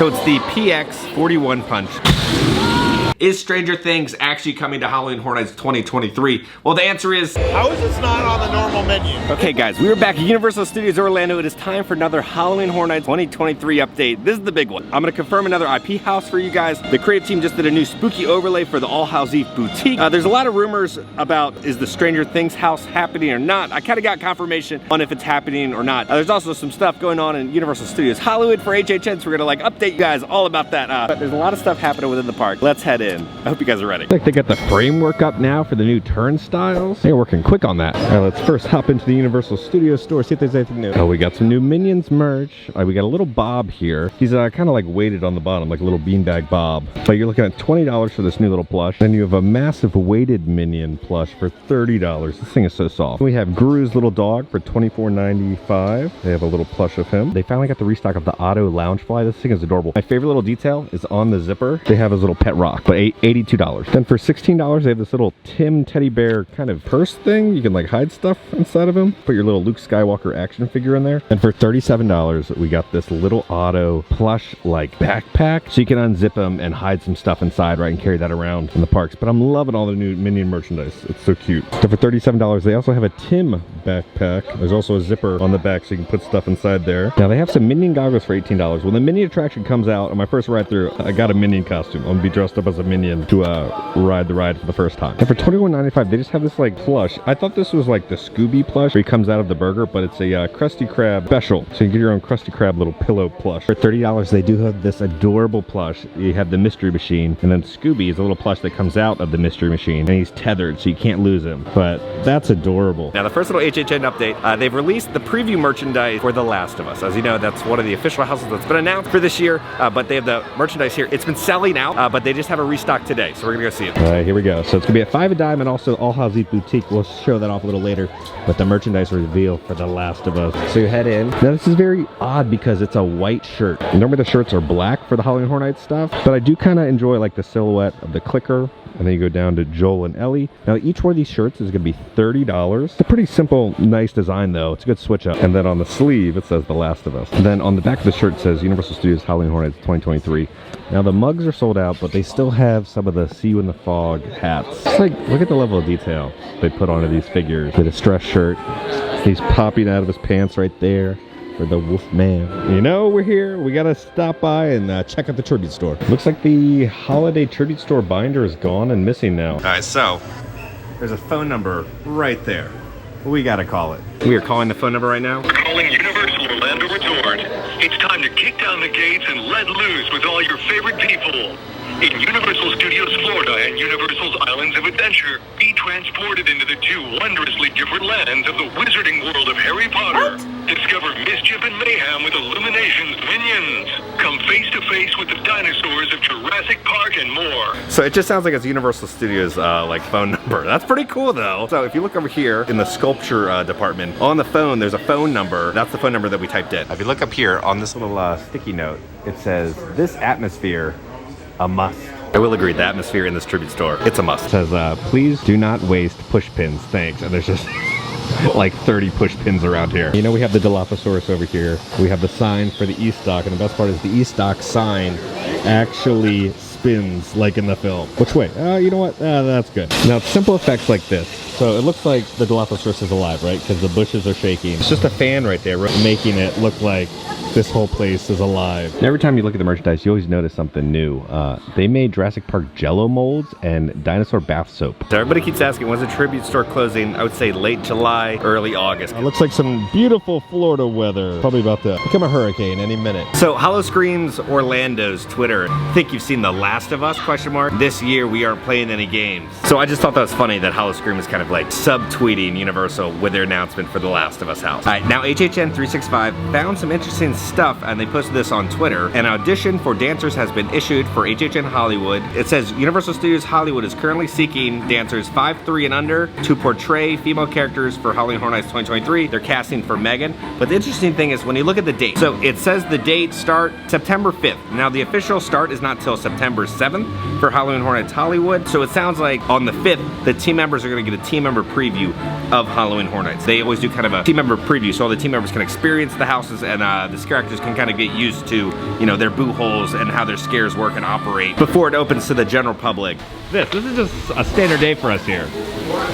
So it's the PX41 Punch. Is Stranger Things actually coming to Halloween Horror Nights 2023? Well, the answer is... How is this not on the normal menu? Okay guys, we are back at Universal Studios Orlando. It is time for another Halloween Horror Nights 2023 update. This is the big one. I'm gonna confirm another IP house for you guys. The creative team just did a new spooky overlay for the All Hallows Eve boutique. There's a lot of rumors about is the Stranger Things house happening or not. I kind of got confirmation on if it's happening or not. There's also some stuff going on in Universal Studios Hollywood for HHN, so we're gonna like update you guys all about that. But there's a lot of stuff happening within the park. Let's head in. I hope you guys are ready. Looks like they got the framework up now for the new turnstiles. They're working quick on that. All right, let's first hop into the Universal Studios store, see if there's anything new. Oh, we got some new Minions merch. We got a little Bob here. He's kind of like weighted on the bottom, like a little beanbag Bob. But you're looking at $20 for this new little plush. Then you have a massive weighted Minion plush for $30. This thing is so soft. We have Gru's little dog for $24.95. They have a little plush of him. They finally got the restock of the Otto Loungefly. This thing is adorable. My favorite little detail is on the zipper. They have his little pet rock, but $82. Then for $16, they have this little Tim teddy bear kind of purse thing. You can like hide stuff inside of him. Put your little Luke Skywalker action figure in there. And for $37, we got this little Otto plush like backpack. So you can unzip them and hide some stuff inside, right, and carry that around in the parks. But I'm loving all the new Minion merchandise. It's so cute. So for $37, they also have a Tim backpack. There's also a zipper on the back so you can put stuff inside there. Now they have some Minion goggles for $18. When the Minion attraction comes out, on my first ride through, I got a Minion costume. I'm gonna be dressed up as a Minion to ride the ride for the first time. And for $21.95, they just have this like plush. I thought this was like the Scooby plush where he comes out of the burger, but it's a Krusty Krab special. So you can get your own Krusty Krab little pillow plush. For $30, they do have this adorable plush. You have the Mystery Machine, and then Scooby is a little plush that comes out of the Mystery Machine, and he's tethered, so you can't lose him. But that's adorable. Now the first little HHN update, they've released the preview merchandise for The Last of Us. As you know, that's one of the official houses that's been announced for this year, but they have the merchandise here. It's been selling out, but they just have a restock today, so we're gonna go see it. All right, here we go. So it's gonna be at 5 a dime, and also All Hallows Eve boutique. We'll show that off a little later, but the merchandise reveal for The Last of Us. So you head in. Now this is very odd because it's a white shirt. Normally the shirts are black for the Halloween Horror Nights stuff, but I do kind of enjoy like the silhouette of the clicker. And then you go down to Joel and Ellie. Now each one of these shirts is gonna be $30. It's a pretty simple, nice design though. It's a good switch up. And then on the sleeve, it says The Last of Us. And then on the back of the shirt says Universal Studios Halloween Horror Nights 2023. Now the mugs are sold out, but they still have some of the See You in the Fog hats. It's like, look at the level of detail they put onto these figures. The distress shirt, he's popping out of his pants right there. For the Wolf Man. You know, we're here. We gotta stop by and check out the tribute store. Looks like the holiday tribute store binder is gone and missing now. All right, so there's a phone number right there. We gotta call it. We are calling the phone number right now. We're calling Universal Orlando Resort. It's time to kick down the gates and let loose with all your favorite people. In Universal Studios Florida and Universal's Islands of Adventure, be transported into the two wondrously different lands of the wizarding world of Harry Potter. Discover mischief and mayhem with Illumination's minions. Come face to face with the dinosaurs of Jurassic Park and more. So it just sounds like it's Universal Studios like phone number. That's pretty cool though. So if you look over here in the sculpture department, on the phone there's a phone number. That's the phone number that we typed in. If you look up here on this little sticky note, it says, "This atmosphere, a must." I will agree, the atmosphere in this tribute store, it's a must. It says, please do not waste push pins, thanks. And there's just like 30 push pins around here. You know, we have the Dilophosaurus over here. We have the sign for the E-Stock, and the best part is the E-Stock sign actually spins like in the film. Which way? You know what? That's good. Now, simple effects like this. So it looks like the Dilophosaurus is alive, right? Because the bushes are shaking. It's just a fan right there making it look like this whole place is alive. And every time you look at the merchandise, you always notice something new. They made Jurassic Park Jello molds and dinosaur bath soap. So everybody keeps asking, when's the tribute store closing? I would say late July, early August. It looks like some beautiful Florida weather. Probably about to become a hurricane any minute. So Hollow Screams Orlando's Twitter, I think you've seen The Last of Us, question mark. This year we aren't playing any games. So I just thought that was funny that Hollow Scream is kind of like sub-tweeting Universal with their announcement for The Last of Us house. All right, now HHN 365 found some interesting stuff, and they posted this on Twitter. An audition for dancers has been issued for HHN Hollywood. It says Universal Studios Hollywood is currently seeking dancers 5'3" and under to portray female characters for Halloween Horror Nights 2023. They're casting for Megan. But the interesting thing is when you look at the date, so it says the date start September 5th. Now the official start is not till September 7th for Halloween Horror Nights Hollywood. So it sounds like on the 5th, the team members are gonna get a team member preview of Halloween Horror Nights. They always do kind of a team member preview, so all the team members can experience the houses, and the scare actors can kind of get used to, you know, their boot holes and how their scares work and operate before it opens to the general public. This is just a standard day for us here.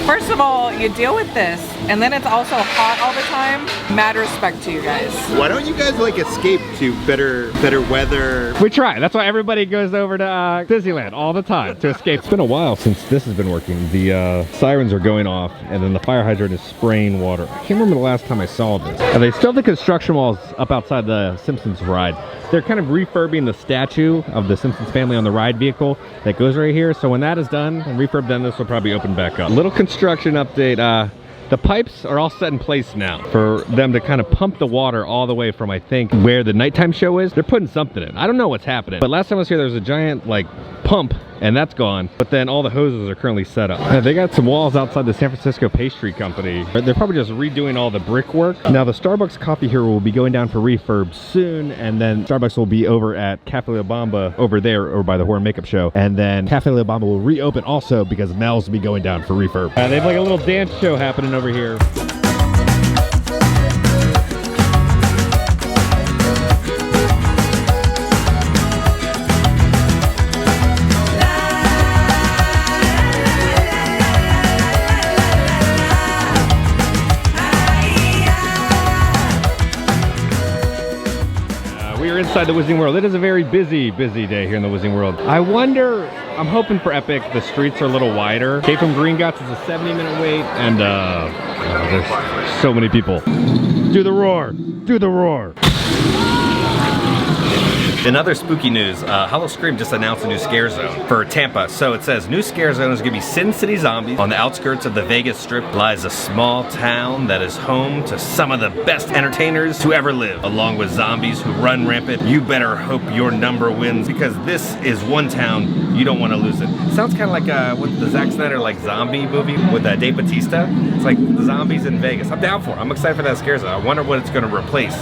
First of all, you deal with this, and then it's also hot all the time. Mad respect to you guys. Why don't you guys like escape to better weather? We try. That's why everybody goes over to Disneyland all the time to escape. It's been a while since this has been working. The sirens are going off, and then the fire hydrant is spraying water. I can't remember the last time I saw this. And they still have the construction walls up outside the Simpsons ride. They're kind of refurbing the statue of the Simpsons family on the ride vehicle that goes right here. So when that is done and refurb done, this will probably open back up. Little construction update. The pipes are all set in place now for them to kind of pump the water all the way from, I think, where the nighttime show is. They're putting something in. I don't know what's happening. But last time I was here, there was a giant, like, pump, and that's gone. But then all the hoses are currently set up. They got some walls outside the San Francisco Pastry Company. They're probably just redoing all the brickwork. Now, the Starbucks coffee here will be going down for refurb soon, and then Starbucks will be over at Cafe La Bamba over there, over by the Horror Makeup Show. And then Cafe La Bamba will reopen also because Mel's will be going down for refurb. They have like a little dance show happening over here. Inside the Wizarding World. It is a very busy day here in the Wizarding World. I wonder, I'm hoping for Epic, the streets are a little wider. Cape from Gringotts is a 70-minute wait, and there's so many people. Do the roar! Do the roar! In other spooky news, Howl-O-Scream just announced a new scare zone for Tampa. So it says, new scare zone is going to be Sin City Zombies. On the outskirts of the Vegas Strip lies a small town that is home to some of the best entertainers to ever live. Along with zombies who run rampant, you better hope your number wins, because this is one town you don't want to lose it. Sounds kind of like what the Zack Snyder like zombie movie with Dave Bautista. It's like the zombies in Vegas. I'm down for it. I'm excited for that scare zone. I wonder what it's going to replace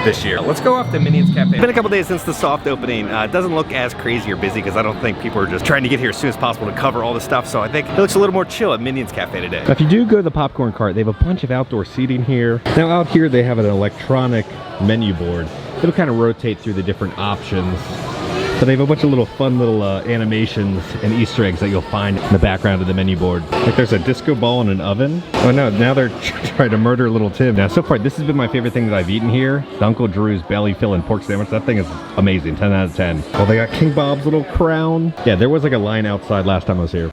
this year. Let's go off to Minions Cafe. It's been a couple days since the soft opening. It doesn't look as crazy or busy because I don't think people are just trying to get here as soon as possible to cover all the stuff. So I think it looks a little more chill at Minions Cafe today. Now, if you do go to the popcorn cart, they have a bunch of outdoor seating here. Now out here they have an electronic menu board. It'll kind of rotate through the different options. But they have a bunch of little fun little animations and Easter eggs that you'll find in the background of the menu board. Like there's a disco ball in an oven. Oh no, now they're trying to murder little Tim. Now so far, this has been my favorite thing that I've eaten here. The Uncle Drew's belly filling pork sandwich. That thing is amazing, 10 out of 10. Oh, they got King Bob's little crown. Yeah, there was like a line outside last time I was here.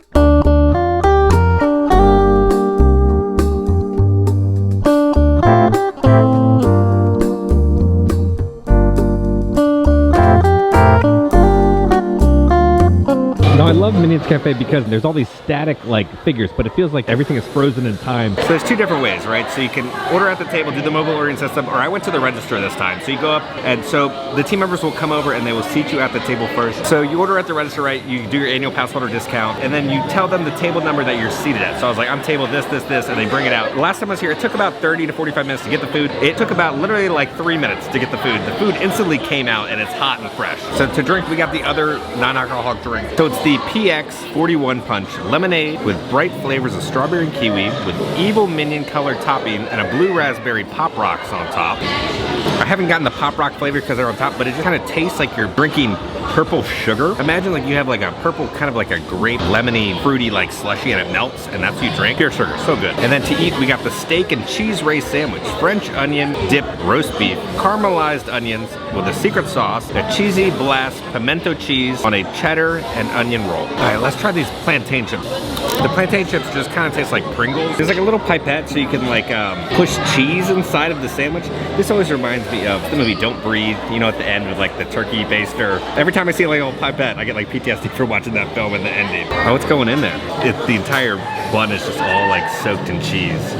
I love Minions Cafe because there's all these static like figures, but it feels like everything is frozen in time. So there's two different ways, right? So you can order at the table, do the mobile ordering system, or I went to the register this time. So you go up, and so the team members will come over and they will seat you at the table first. So you order at the register, right? You do your annual pass holder discount, and then you tell them the table number that you're seated at. So I was like, I'm table this, and they bring it out. The last time I was here, it took about 30 to 45 minutes to get the food. It took about literally like 3 minutes to get the food. The food instantly came out and it's hot and fresh. So to drink, we got the other non-alcoholic drink. So it's the PX 41 Punch lemonade with bright flavors of strawberry and kiwi with evil minion colored topping and a blue raspberry pop rocks on top. I haven't gotten the pop rock flavor because they're on top, but it just kind of tastes like you're drinking purple sugar. Imagine like you have like a purple, kind of like a grape, lemony, fruity like slushy, and it melts, and that's what you drink. Pure sugar, so good. And then to eat, we got the steak and cheese race sandwich, French onion dip roast beef, caramelized onions with a secret sauce, a cheesy blast pimento cheese on a cheddar and onion roll. All right, let's try these plantain chips. The plantain chips just kind of taste like Pringles. There's like a little pipette so you can like push cheese inside of the sandwich. This always reminds me of the movie Don't Breathe, you know, at the end with like the turkey baster. Every time I see like a little pipette, I get like PTSD for watching that film and the ending. Oh, what's going in there? The entire bun is just all like soaked in cheese.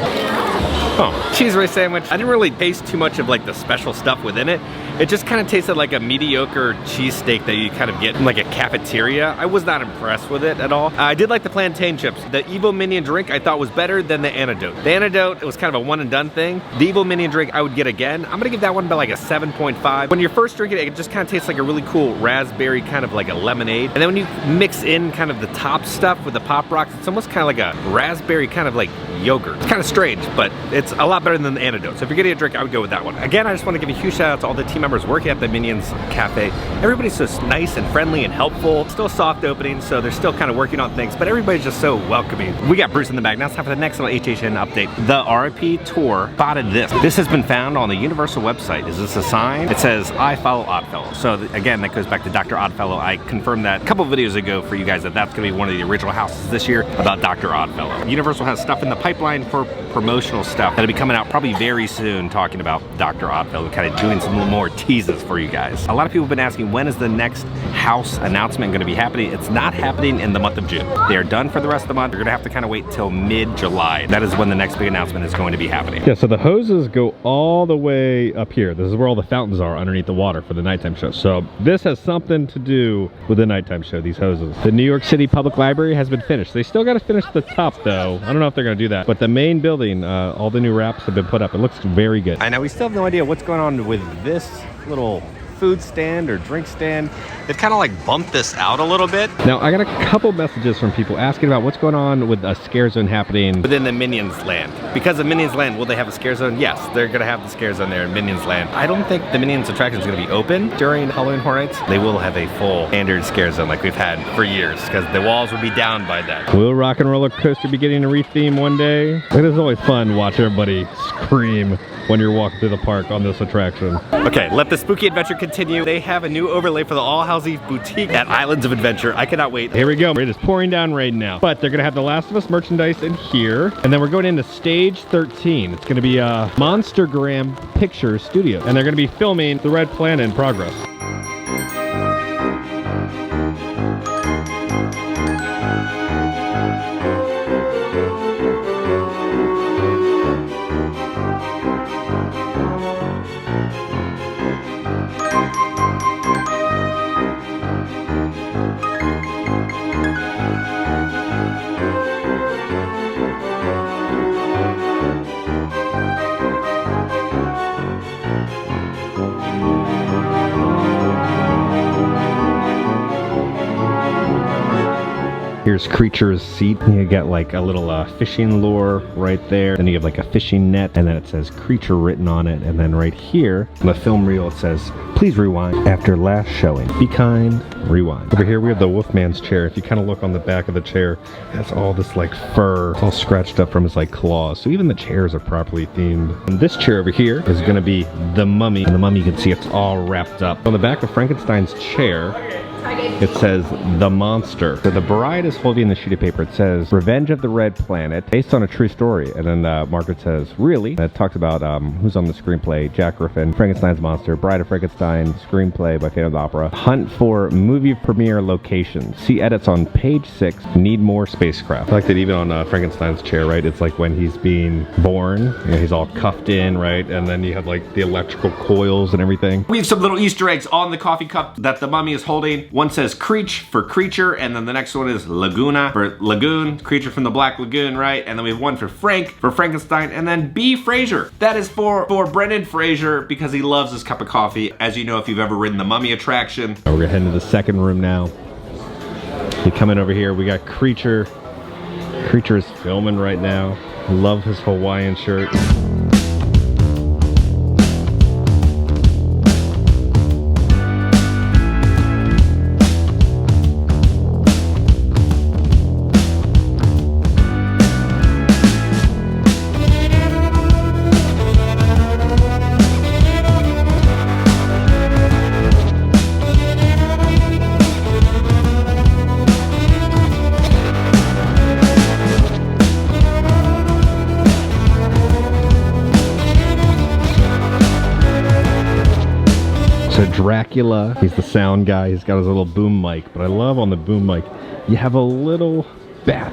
Oh, cheese race sandwich. I didn't really taste too much of like the special stuff within it. It just kind of tasted like a mediocre cheesesteak that you kind of get in like a cafeteria. I was not impressed with it at all. I did like the plantain chips. The Evil Minion drink I thought was better than the Antidote. The Antidote, it was kind of a one and done thing. The Evil Minion drink I would get again. I'm gonna give that one about like a 7.5. When you're first drinking it, it just kind of tastes like a really cool raspberry, kind of like a lemonade. And then when you mix in kind of the top stuff with the Pop Rocks, it's almost kind of like a raspberry kind of like yogurt. It's kind of strange, but it's a lot better than the antidote. So if you're getting a drink, I would go with that one. Again, I just want to give a huge shout out to all the team members working at the Minions Cafe. Everybody's so nice and friendly and helpful. Still soft opening, so they're still kind of working on things, but everybody's just so welcoming. We got Bruce in the bag. Now it's time for the next little HHN update. The RIP Tour spotted this. This has been found on the Universal website. Is this a sign? It says, I follow Oddfellow. So again, that goes back to Dr. Oddfellow. I confirmed that a couple of videos ago for you guys that that's gonna be one of the original houses this year about Dr. Oddfellow. Universal has stuff in the pipeline for promotional stuff that'll be coming out probably very soon talking about Dr. Oddfellow, kind of doing some more teases for you guys. A lot of people have been asking, when is the next house announcement gonna be happening? It's not happening in the month of June. They are done for the rest of the month. You're gonna have to kind of wait till mid-July. That is when the next big announcement is going to be happening. Yeah, so the hoses go all the way up here. This is where all the fountains are underneath the water for the nighttime show. So this has something to do with the nighttime show, these hoses. The New York City Public Library has been finished. They still got to finish the top though. I don't know if they're going to do that. But the main building, all the new wraps have been put up. It looks very good. I know we still have no idea what's going on with this little food stand or drink stand. They've kind of like bumped this out a little bit. Now, I got a couple messages from people asking about what's going on with a scare zone happening within the Minions Land. Because of Minions Land, will they have a scare zone? Yes, they're gonna have the scare zone there in Minions Land. I don't think the Minions attraction is gonna be open during Halloween Horror Nights. They will have a full standard scare zone like we've had for years, because the walls will be down by then. Will Rock and Roller Coaster be getting a retheme one day? It is always fun watching everybody scream when you're walking through the park on this attraction. Okay, let the spooky adventure continue. They have a new overlay for the All Hallows Boutique at Islands of Adventure. I cannot wait. Here we go. It is pouring down right now. But they're gonna have the Last of Us merchandise in here. And then we're going into stage 13. It's gonna be a Monstergram Pictures Studio. And they're gonna be filming the Red Planet in progress. Here's Creature's seat. You get like a little fishing lure right there. Then you have like a fishing net, and then it says Creature written on it. And then right here, on the film reel, it says, please rewind after last showing. Be kind, rewind. Over here, we have the Wolfman's chair. If you kind of look on the back of the chair, that's all this like fur. It's all scratched up from his like claws. So even the chairs are properly themed. And this chair over here is gonna be the Mummy. And the Mummy, you can see it's all wrapped up. On the back of Frankenstein's chair, it says The Monster. So the bride is holding the sheet of paper. It says Revenge of the Red Planet, based on a true story. And then Margaret says, really? And it talks about who's on the screenplay. Jack Griffin, Frankenstein's Monster, Bride of Frankenstein, screenplay by Phantom of the Opera. Hunt for movie premiere locations. See edits on page 6. Need more spacecraft. I like that even on Frankenstein's chair, right? It's like when he's being born, you know, he's all cuffed in, right? And then you have like the electrical coils and everything. We have some little Easter eggs on the coffee cup that the Mummy is holding. One says Creech for creature, and then the next one is Laguna for lagoon, creature from the Black Lagoon, right? And then we have one for Frank for Frankenstein, and then B. Fraser. That is for Brendan Fraser because he loves his cup of coffee. As you know, if you've ever ridden the Mummy attraction. We're gonna head into the second room now. You come in over here, we got Creature. Creature is filming right now. Love his Hawaiian shirt. So Dracula, he's the sound guy. He's got his little boom mic, but I love on the boom mic, you have a little bat,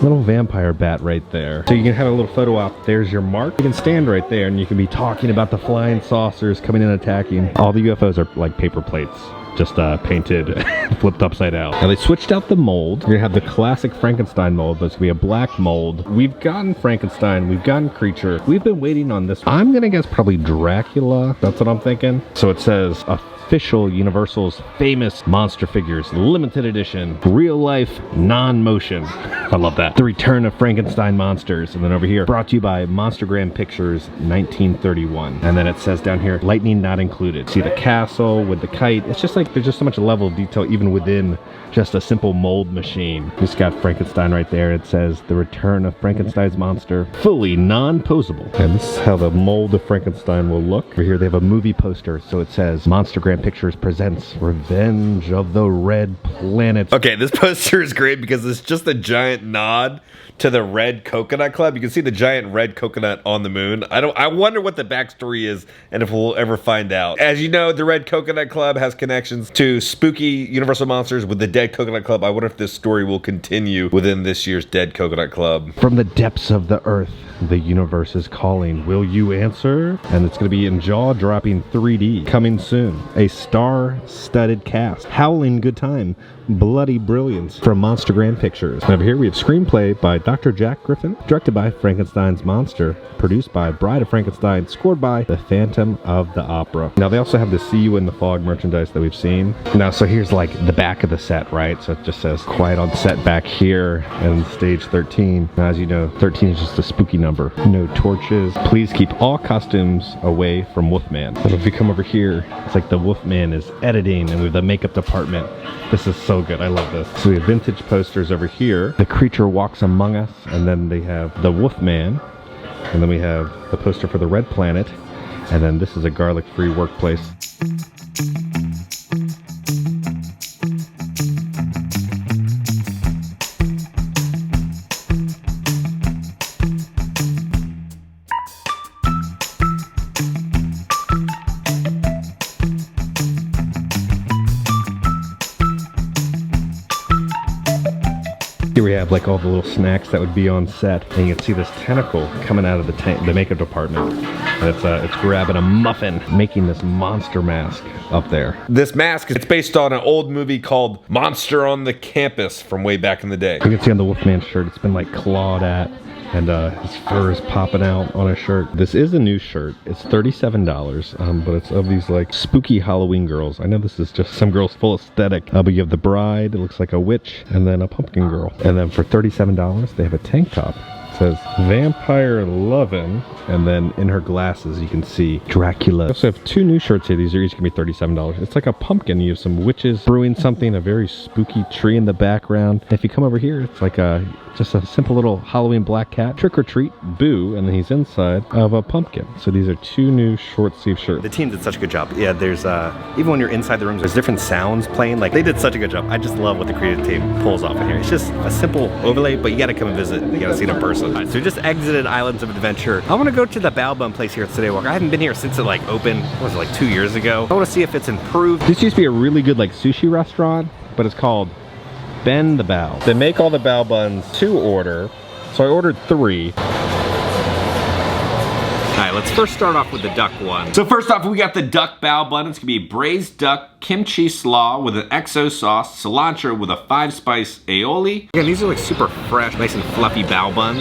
little vampire bat right there. So you can have a little photo op. There's your mark. You can stand right there and you can be talking about the flying saucers coming in attacking. All the UFOs are like paper plates, just painted, flipped upside down. Now they switched out the mold. You're gonna have the classic Frankenstein mold, but it's gonna be a black mold. We've gotten Frankenstein, we've gotten Creature. We've been waiting on this. I'm gonna guess probably Dracula. That's what I'm thinking. So it says a official Universal's famous monster figures, limited edition, real life, non-motion. I love that. The Return of Frankenstein Monsters. And then over here, brought to you by Monstergram Pictures, 1931. And then it says down here, lightning not included. See the castle with the kite. It's just like, there's just so much level of detail even within just a simple mold machine. Just got Frankenstein right there. It says The Return of Frankenstein's Monster, fully non-posable. And this is how the mold of Frankenstein will look. Over here they have a movie poster. So it says Monstergram Pictures presents Revenge of the Red Planet. Okay, this poster is great because it's just a giant nod to the Red Coconut Club. You can see the giant red coconut on the moon. I wonder what the backstory is and if we'll ever find out. As you know, the Red Coconut Club has connections to spooky Universal monsters with the Dead Coconut Club. I wonder if this story will continue within this year's Dead Coconut Club. From the depths of the earth, the universe is calling. Will you answer? And it's going to be in jaw-dropping 3D. Coming soon. A star-studded cast. Howling good time. Bloody brilliance from Monstergram Pictures. And over here we have screenplay by Dr. Jack Griffin, directed by Frankenstein's Monster, produced by Bride of Frankenstein, scored by The Phantom of the Opera. Now they also have the See You in the Fog merchandise that we've seen. Now so here's like the back of the set, right? So it just says Quiet on Set back here and stage 13. Now as you know, 13 is just a spooky number. No torches. Please keep all costumes away from Wolfman. And if you come over here, it's like the Wolfman is editing and we have the makeup department. This is so good. I love this. So we have vintage posters over here. The Creature Walks Among Us, and then they have the Wolfman, and then we have the poster for the Red Planet, and then this is a garlic-free workplace. Here we have like all the little snacks that would be on set, and you can see this tentacle coming out of the makeup department. And it's grabbing a muffin, making this monster mask up there. This mask is based on an old movie called Monster on the Campus from way back in the day. You can see on the Wolfman shirt, it's been like clawed at, and his fur is popping out on his shirt. This is a new shirt. It's $37, but it's of these like spooky Halloween girls. I know this is just some girl's full aesthetic, but you have the bride, it looks like a witch, and then a pumpkin girl. And then for $37, they have a tank top. It says Vampire Lovin', and then in her glasses you can see Dracula. I also have two new shirts here. These are each gonna be $37. It's like a pumpkin. You have some witches brewing something, a very spooky tree in the background. If you come over here, it's like just a simple little Halloween black cat. Trick or treat, boo, and then he's inside of a pumpkin. So these are two new short sleeve shirts. The team did such a good job. Yeah, there's even when you're inside the rooms, there's different sounds playing. Like they did such a good job. I just love what the creative team pulls off in here. It's just a simple overlay, but you gotta come and visit. You gotta see it in person. Right, so we just exited Islands of Adventure. I wanna go to the Bao Bun place here at Citywalk. I haven't been here since it like opened, what was it, like 2 years ago? I wanna see if it's improved. This used to be a really good like sushi restaurant, but it's called Bend the Bao. They make all the bao buns to order, so I ordered 3. Alright, let's first start off with the duck one. So first off, we got the duck bao bun. It's gonna be braised duck kimchi slaw with an XO sauce, cilantro with a 5-spice aioli. Again, these are like super fresh, nice and fluffy bao buns.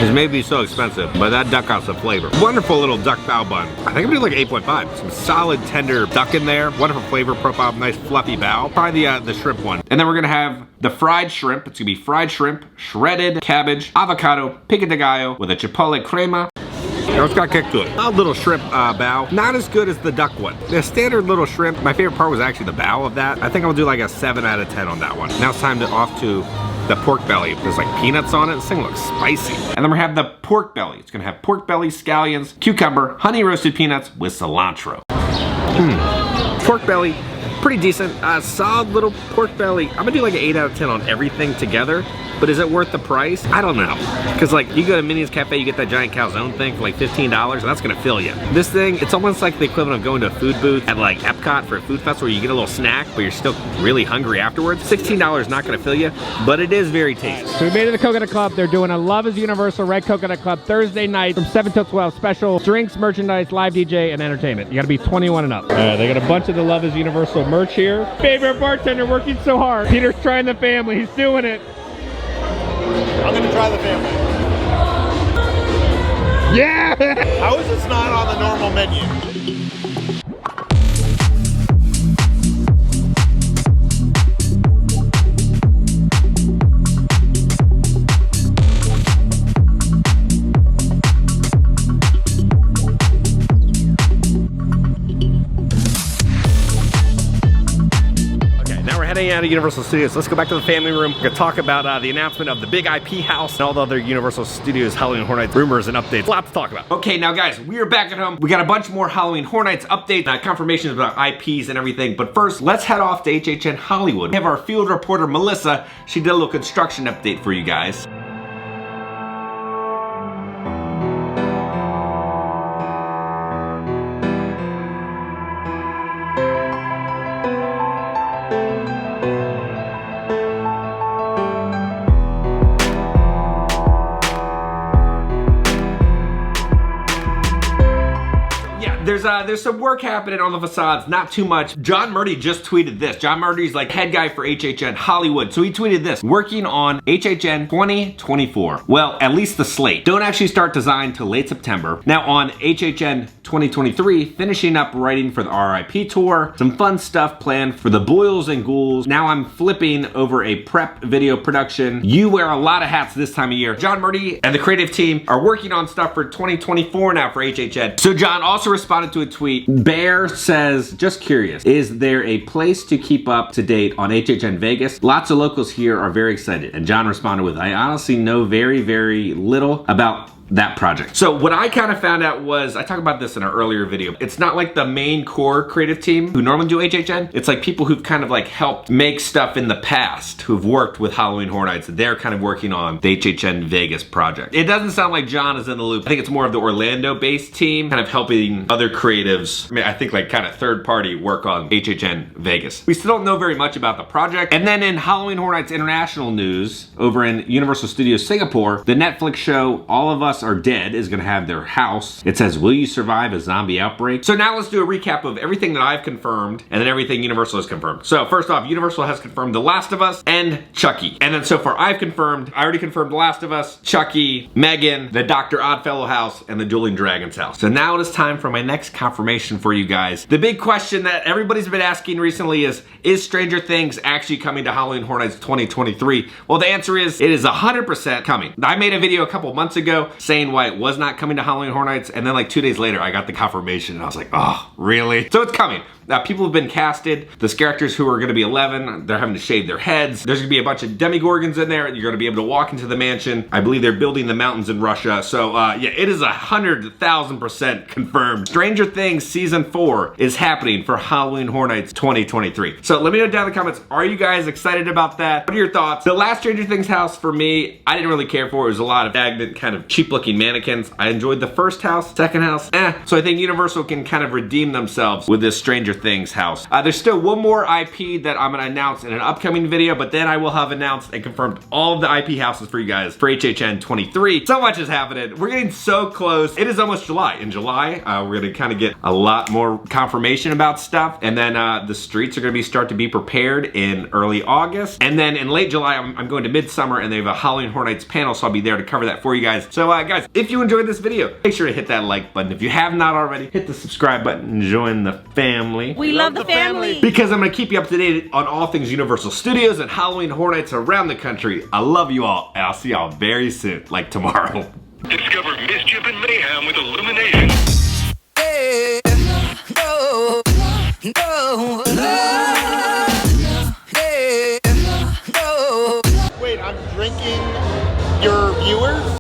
This may be so expensive, but that duck has some flavor. Wonderful little duck bao bun. I think I'm gonna do like 8.5. Some solid tender duck in there. Wonderful flavor profile, nice fluffy bao. Probably the shrimp one. And then we're gonna have the fried shrimp. It's gonna be fried shrimp, shredded cabbage, avocado, pico de gallo with a chipotle crema. Now it's got kick to it. A little shrimp bao. Not as good as the duck one. The standard little shrimp, my favorite part was actually the bao of that. I think I'll do like a 7 out of 10 on that one. Now it's time to off to the pork belly. There's like peanuts on it. This thing looks spicy. And then we have the pork belly. It's gonna have pork belly, scallions, cucumber, honey roasted peanuts with cilantro. Pork belly, pretty decent. Solid little pork belly. I'm gonna do like an 8 out of 10 on everything together. But is it worth the price? I don't know. Because like you go to Minions Cafe, you get that giant calzone thing for like $15, and that's gonna fill you. This thing, it's almost like the equivalent of going to a food booth at like Epcot for a food festival where you get a little snack, but you're still really hungry afterwards. $16 not gonna fill you, but it is very tasty. So we made it to the Coconut Club. They're doing a Love is Universal Red Coconut Club Thursday night from 7 till 12. Special drinks, merchandise, live DJ, and entertainment. You gotta be 21 and up. They got a bunch of the Love is Universal merch here. Favorite bartender working so hard. Peter's trying the family. He's doing it. I'm gonna try the family. Yeah! How is this not on the normal menu? heading out of Universal Studios. Let's go back to the family room. We're gonna talk about the announcement of the big IP house and all the other Universal Studios Halloween Horror Nights rumors and updates. A lot to talk about. Okay, now guys, we are back at home. We got a bunch more Halloween Horror Nights updates, confirmations about IPs and everything. But first, let's head off to HHN Hollywood. We have our field reporter, Melissa. She did a little construction update for you guys. There's some work happening on the facades, not too much. John Murdy just tweeted this. John Murdy's like head guy for HHN Hollywood. So he tweeted this, working on HHN 2024. Well, at least the slate. Don't actually start design till late September. Now on HHN 2023, finishing up writing for the RIP tour. Some fun stuff planned for the Boils and Ghouls. Now I'm flipping over a prep video production. You wear a lot of hats this time of year. John Murdy and the creative team are working on stuff for 2024 now for HHN. So John also responded to a tweet. Bear says, just curious, is there a place to keep up to date on HHN Vegas? Lots of locals here are very excited. And John responded with, I honestly know very, very little about that project. So what I kind of found out was, I talked about this in our earlier video, it's not like the main core creative team who normally do HHN. It's like people who've kind of like helped make stuff in the past, who've worked with Halloween Horror Nights. They're kind of working on the HHN Vegas project. It doesn't sound like John is in the loop. I think it's more of the Orlando-based team kind of helping other creatives, I think like kind of third party work on HHN Vegas. We still don't know very much about the project. And then in Halloween Horror Nights international news, over in Universal Studios Singapore, the Netflix show All of Us Are Dead is gonna have their house. It says, will you survive a zombie outbreak? So now let's do a recap of everything that I've confirmed and then everything Universal has confirmed. So first off, Universal has confirmed The Last of Us and Chucky. And then so far I already confirmed The Last of Us, Chucky, Megan, the Dr. Oddfellow house, and the Dueling Dragons house. So now it is time for my next confirmation for you guys. The big question that everybody's been asking recently is Stranger Things actually coming to Halloween Horror Nights 2023? Well, the answer is, it is 100% coming. I made a video a couple months ago saying why it was not coming to Halloween Horror Nights, and then like 2 days later I got the confirmation and I was like, oh, really? So it's coming. Now, people have been casted. The characters who are gonna be 11, they're having to shave their heads. There's gonna be a bunch of demigorgons in there. You're gonna be able to walk into the mansion. I believe they're building the mountains in Russia. So yeah, it is 100,000% confirmed. Stranger Things Season 4 is happening for Halloween Horror Nights 2023. So let me know down in the comments, are you guys excited about that? What are your thoughts? The last Stranger Things house for me, I didn't really care for. It was a lot of stagnant, kind of cheap looking mannequins. I enjoyed the first house, second house, So I think Universal can kind of redeem themselves with this Stranger Things house. There's still one more IP that I'm gonna announce in an upcoming video, but then I will have announced and confirmed all of the IP houses for you guys for HHN 23. So much is happening. We're getting so close. It is almost July. In July, we're gonna kind of get a lot more confirmation about stuff, and then the streets are gonna start to be prepared in early August, and then in late July, I'm going to Midsummer, and they have a Halloween Horror Nights panel, so I'll be there to cover that for you guys. So guys, if you enjoyed this video, make sure to hit that like button. If you have not already, hit the subscribe button and join the family. We love the family. Because I'm gonna keep you up to date on all things Universal Studios and Halloween Horror Nights around the country. I love you all, and I'll see y'all very soon, like tomorrow. Discover mischief and mayhem with Illumination.